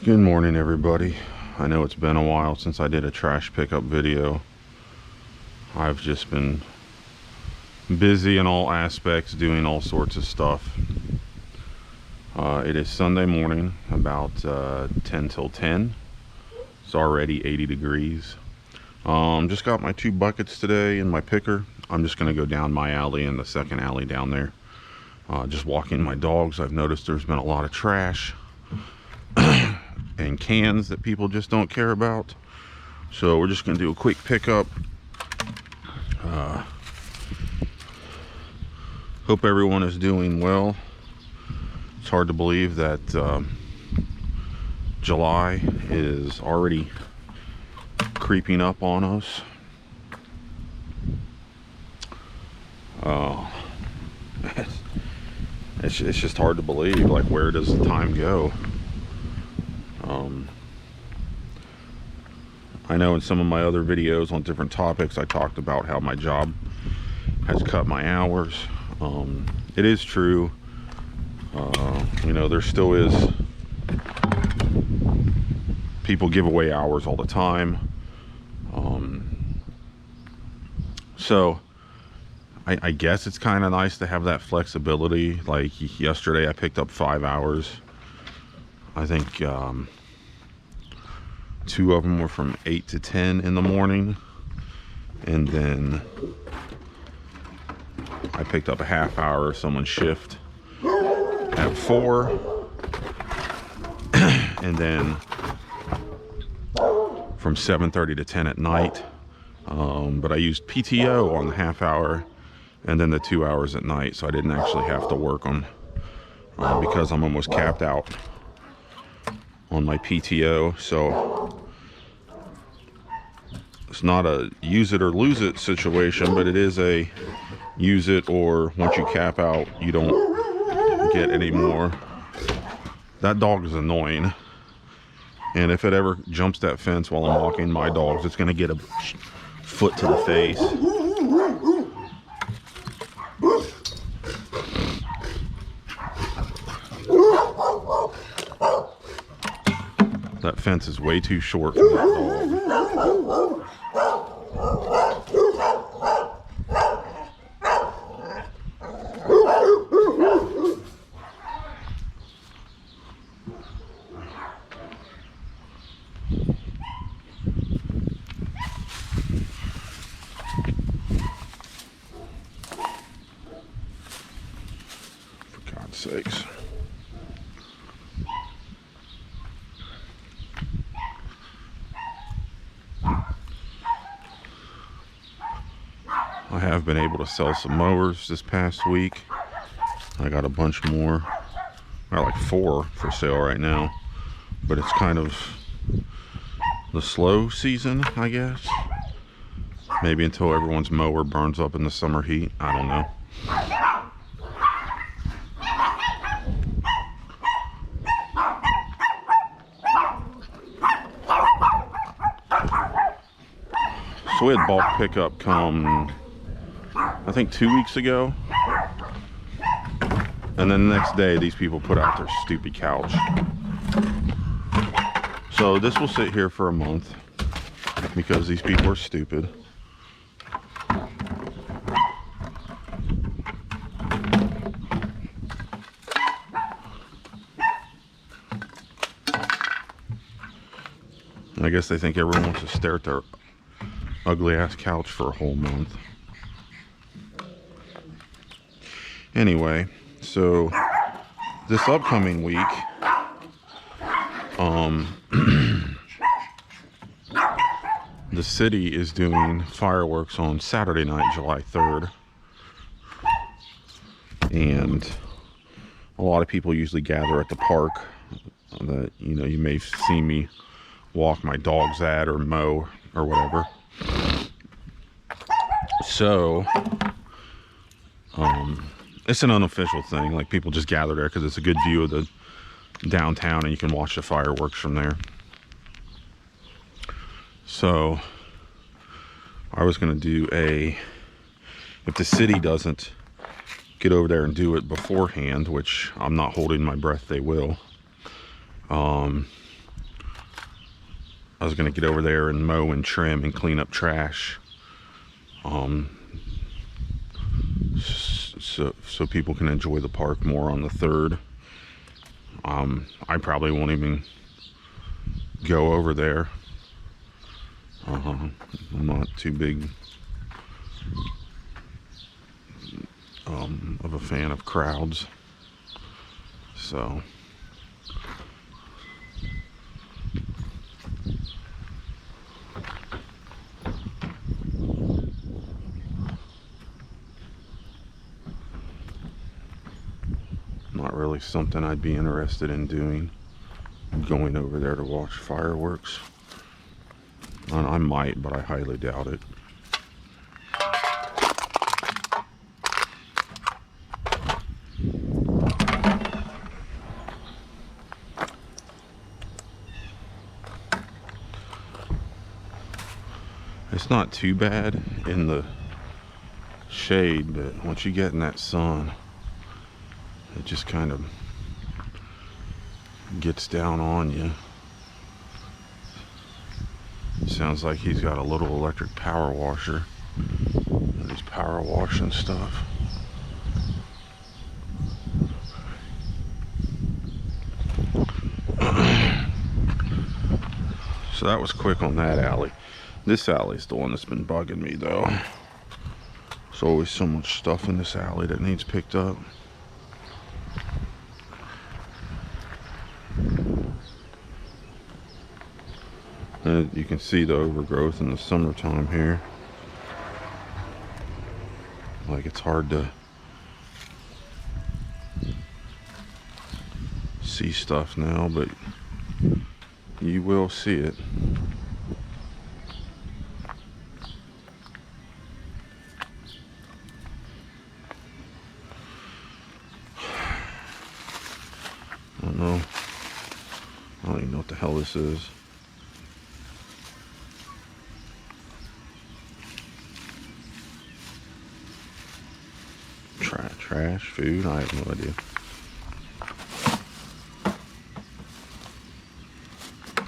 Good morning, everybody. I know it's been a while since I did a trash pickup video. I've just been busy in all aspects, doing all sorts of stuff. It is Sunday morning, about 10 till 10. It's already 80 degrees. Just got my 2 buckets today and my picker. I'm just gonna go down my alley and the second alley down there. Just walking my dogs. I've noticed there's been a lot of trash and cans that people just don't care about. So we're just gonna do a quick pickup. Hope everyone is doing well. It's hard to believe that July is already creeping up on us. It's just hard to believe, like, where does the time go? I know in some of my other videos on different topics I talked about how my job has cut my hours. It is true. You know, there still is, people give away hours all the time. So I guess it's kind of nice to have that flexibility. Like yesterday I picked up 5 hours. I think 2 of them were from 8 to 10 in the morning, and then I picked up a half hour of someone's shift at 4, and then from 7:30 to 10 at night. But I used PTO on the half hour and then the 2 hours at night, so I didn't actually have to work them because I'm almost capped out on my PTO. So it's not a use it or lose it situation, but it is a use it, or once you cap out you don't get any more. That dog is annoying, and if it ever jumps that fence while I'm walking my dogs, it's gonna get a foot to the face. That fence is way too short for that dog. For God's sakes. I have been able to sell some mowers this past week. I got a bunch more. I got like 4 for sale right now, but it's kind of the slow season, I guess. Maybe until everyone's mower burns up in the summer heat. I don't know. So we had bulk pickup come, I think 2 weeks ago, and then the next day these people put out their stupid couch. So this will sit here for a month because these people are stupid. I guess they think everyone wants to stare at their ugly ass couch for a whole month. Anyway, so this upcoming week, the city is doing fireworks on Saturday night, July 3rd. And a lot of people usually gather at the park that, you know, you may see me walk my dogs at or mow or whatever. So it's an unofficial thing. Like, people just gather there because it's a good view of the downtown and you can watch the fireworks from there. So I was going to do if the city doesn't get over there and do it beforehand, which I'm not holding my breath they will, I was gonna get over there and mow and trim and clean up trash. So people can enjoy the park more on the 3rd. I probably won't even go over there. I'm not too big of a fan of crowds, so not really something I'd be interested in doing, going over there to watch fireworks. I might, but I highly doubt it. It's not too bad in the shade, but once you get in that sun, it just kind of gets down on you. Sounds like he's got a little electric power washer, and he's power washing stuff. So that was quick on that alley. This alley's the one that's been bugging me though. There's always so much stuff in this alley that needs picked up. And you can see the overgrowth in the summertime here. Like, it's hard to see stuff now, but you will see it. I don't know. I don't even know what the hell this is. Trash, food, I have no idea.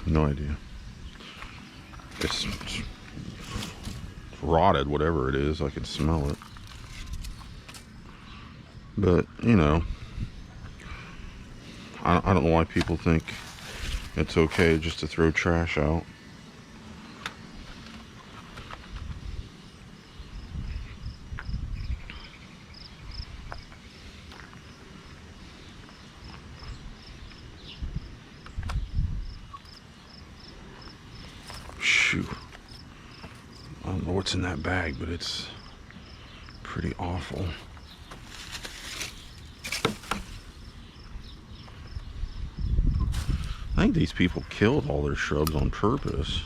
No idea. It's rotted, whatever it is. I can smell it. But, you know, I don't know why people think it's okay just to throw trash out. Shoot. I don't know what's in that bag, but it's pretty awful. I think these people killed all their shrubs on purpose.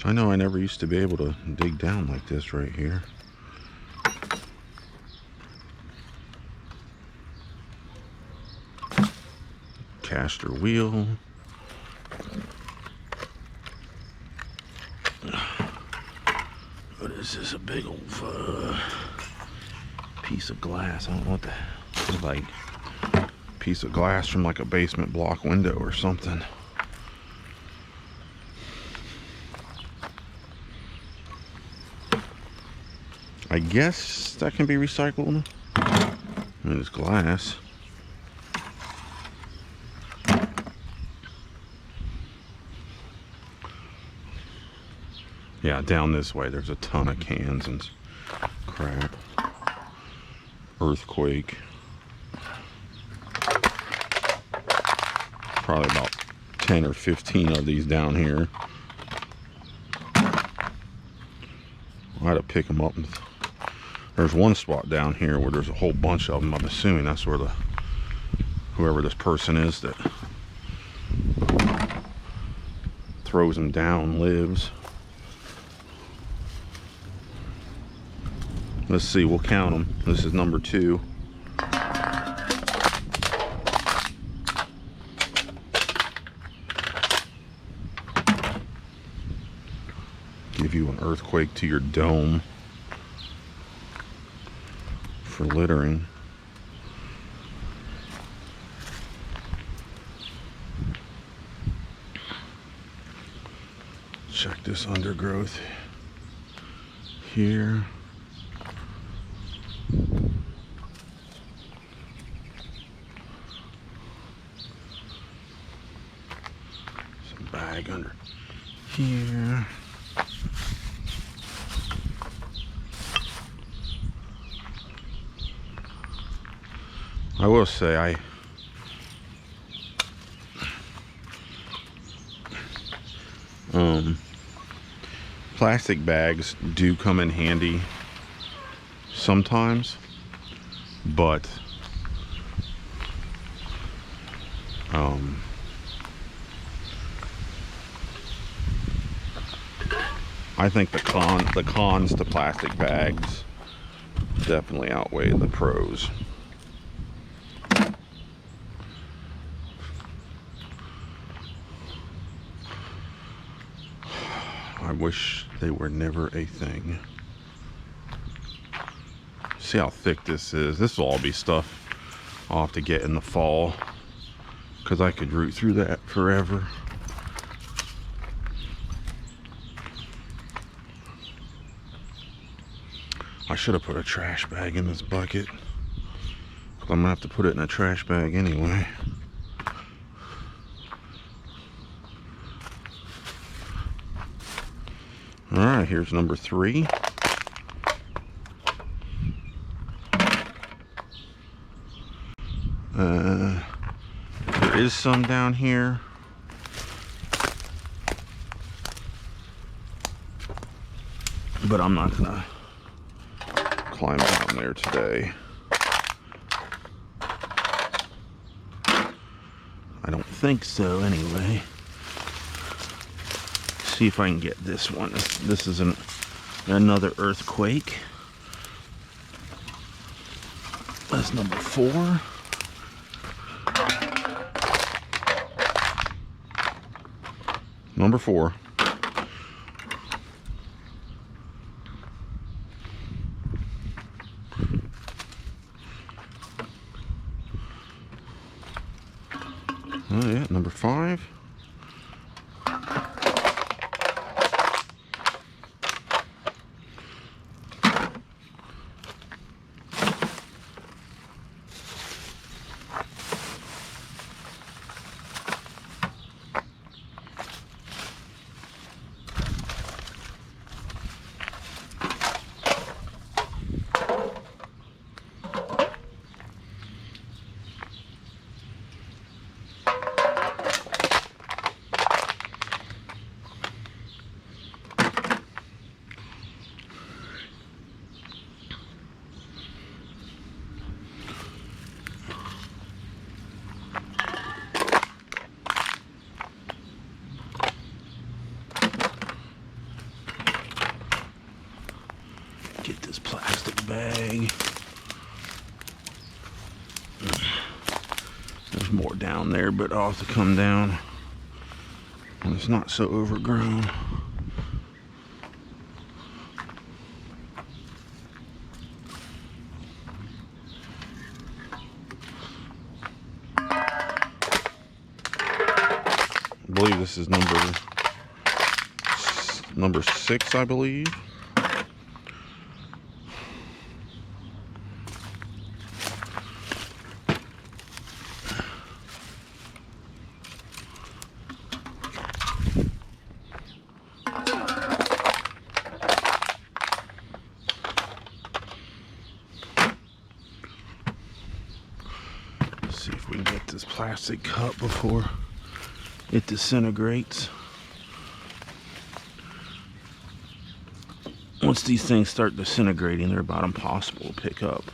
I know I never used to be able to dig down like this right here. Caster wheel. What is this? A big old piece of glass. I don't know what the, it's like a piece of glass from like a basement block window or something. I guess that can be recycled. I mean, it's glass. Yeah, down this way there's a ton of cans and crap. Earthquake. Probably about 10 or 15 of these down here. I had to pick them up. There's one spot down here where there's a whole bunch of them. I'm assuming that's where whoever this person is that throws them down lives. Let's see, we'll count them. This is number 2. Give you an earthquake to your dome for littering. this undergrowth here. Some bag under here. I will say plastic bags do come in handy sometimes, but I think the cons to plastic bags definitely outweigh the pros. I wish they were never a thing. See how thick this is. This will all be stuff I'll have to get in the fall, because I could root through that forever. I should have put a trash bag in this bucket, but I'm gonna have to put it in a trash bag anyway. All right, here's number 3. There is some down here. But I'm not gonna climb down there today. I don't think so anyway. See if I can get this one. This is another earthquake. That's number 4. Number 4. Oh yeah, number 5. Get this plastic bag. There's more down there, but I'll have to come down when it's not so overgrown. I believe this is number 6, I believe. See if we can get this plastic cup before it disintegrates. Once these things start disintegrating, they're about impossible to pick up.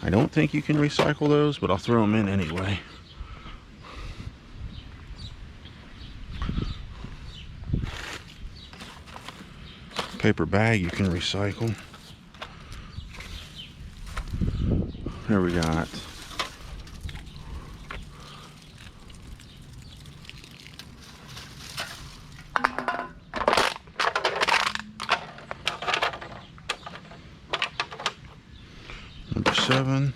I don't think you can recycle those, but I'll throw them in anyway. Paper bag you can recycle. Here we got number 7.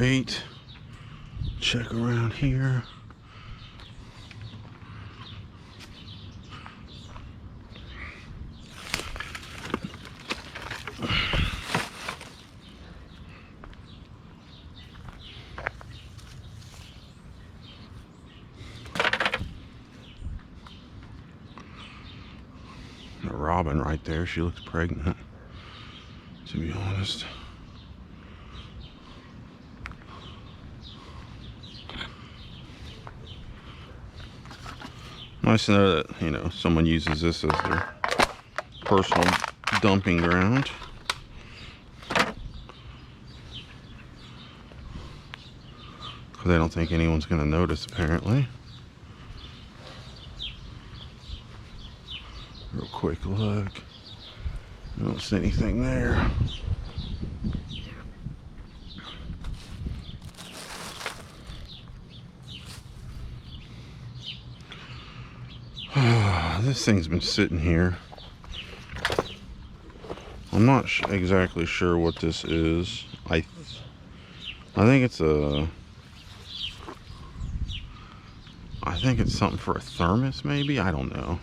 8. Check around here. A robin right there. She looks pregnant, to be honest. Nice to know that, you know, someone uses this as their personal dumping ground. Because they don't think anyone's going to notice, apparently. Real quick look. I don't see anything there. This thing's been sitting here. I'm not exactly sure what this is. I think it's a... I think it's something for a thermos, maybe? I don't know.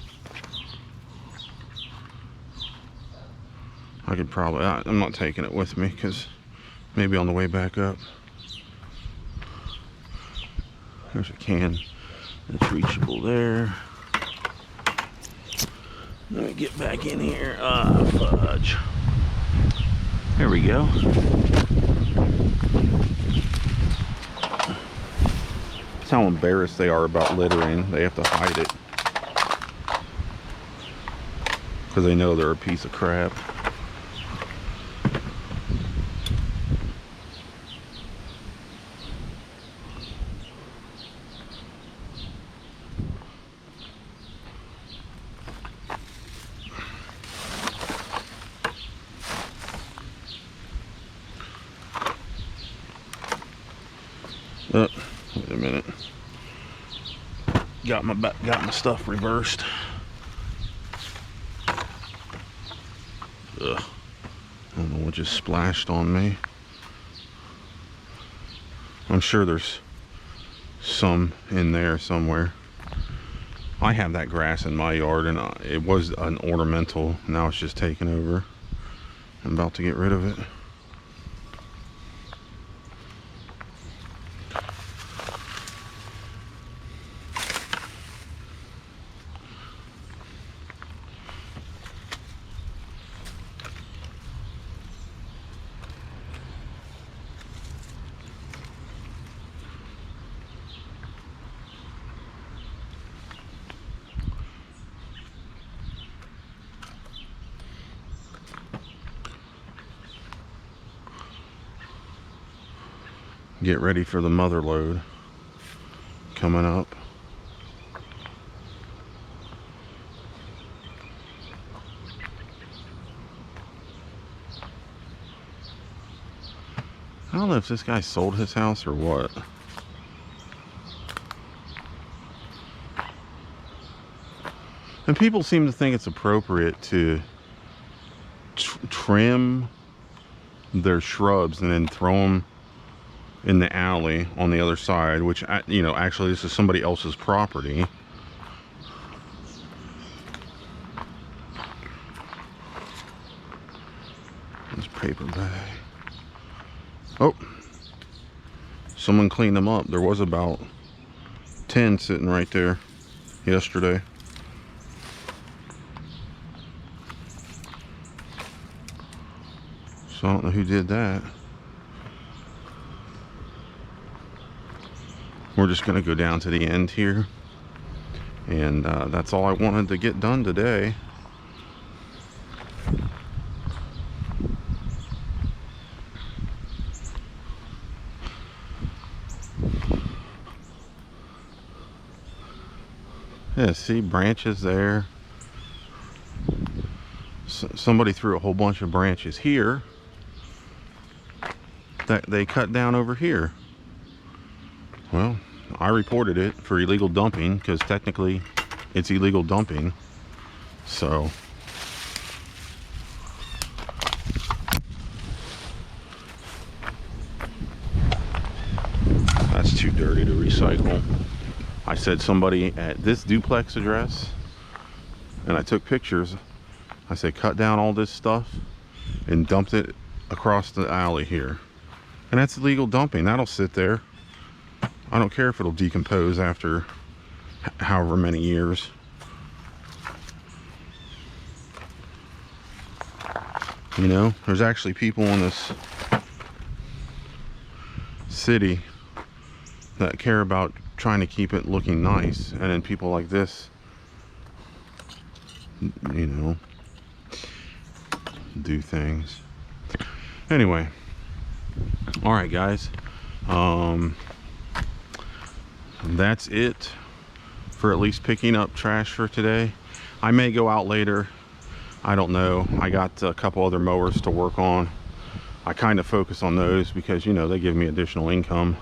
I could probably... I'm not taking it with me, because maybe on the way back up. There's a can that's reachable there. Let me get back in here. Ah, fudge. There we go. That's how embarrassed they are about littering. They have to hide it. Because they know they're a piece of crap. Oh, wait a minute. Got my stuff reversed. Ugh. I don't know what just splashed on me. I'm sure there's some in there somewhere. I have that grass in my yard, and it was an ornamental. Now it's just taken over. I'm about to get rid of it. Get ready for the mother load coming up. I don't know if this guy sold his house or what. And people seem to think it's appropriate to trim their shrubs and then throw them in the alley on the other side, which, you know, actually this is somebody else's property. This paper bag. Oh, someone cleaned them up. There was about 10 sitting right there yesterday. So I don't know who did that. We're just going to go down to the end here, and that's all I wanted to get done today. Yeah, see, branches there. Somebody threw a whole bunch of branches here that they cut down over here. Well, I reported it for illegal dumping because technically it's illegal dumping. So dirty to recycle. I said somebody at this duplex address, and I took pictures. I said cut down all this stuff and dumped it across the alley here. And that's illegal dumping. That'll sit there. I don't care if it'll decompose after however many years. You know, there's actually people in this city that care about trying to keep it looking nice, and then people like this, you know, do things. Anyway, all right guys, that's it for at least picking up trash for today. I may go out later, I don't know. I got a couple other mowers to work on. I kind of focus on those because, you know, they give me additional income.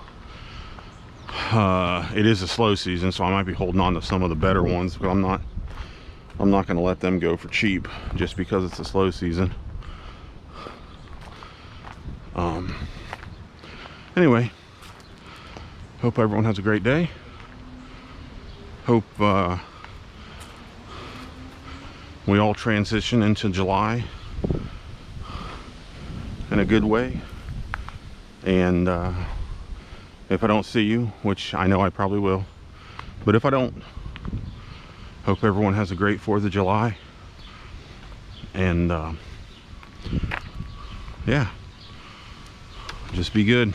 It is a slow season, so I might be holding on to some of the better ones, but I'm not going to let them go for cheap just because it's a slow season. Anyway, hope everyone has a great day. Hope we all transition into July in a good way. And if I don't see you, which I know I probably will, but if I don't, hope everyone has a great 4th of July. And yeah, just be good.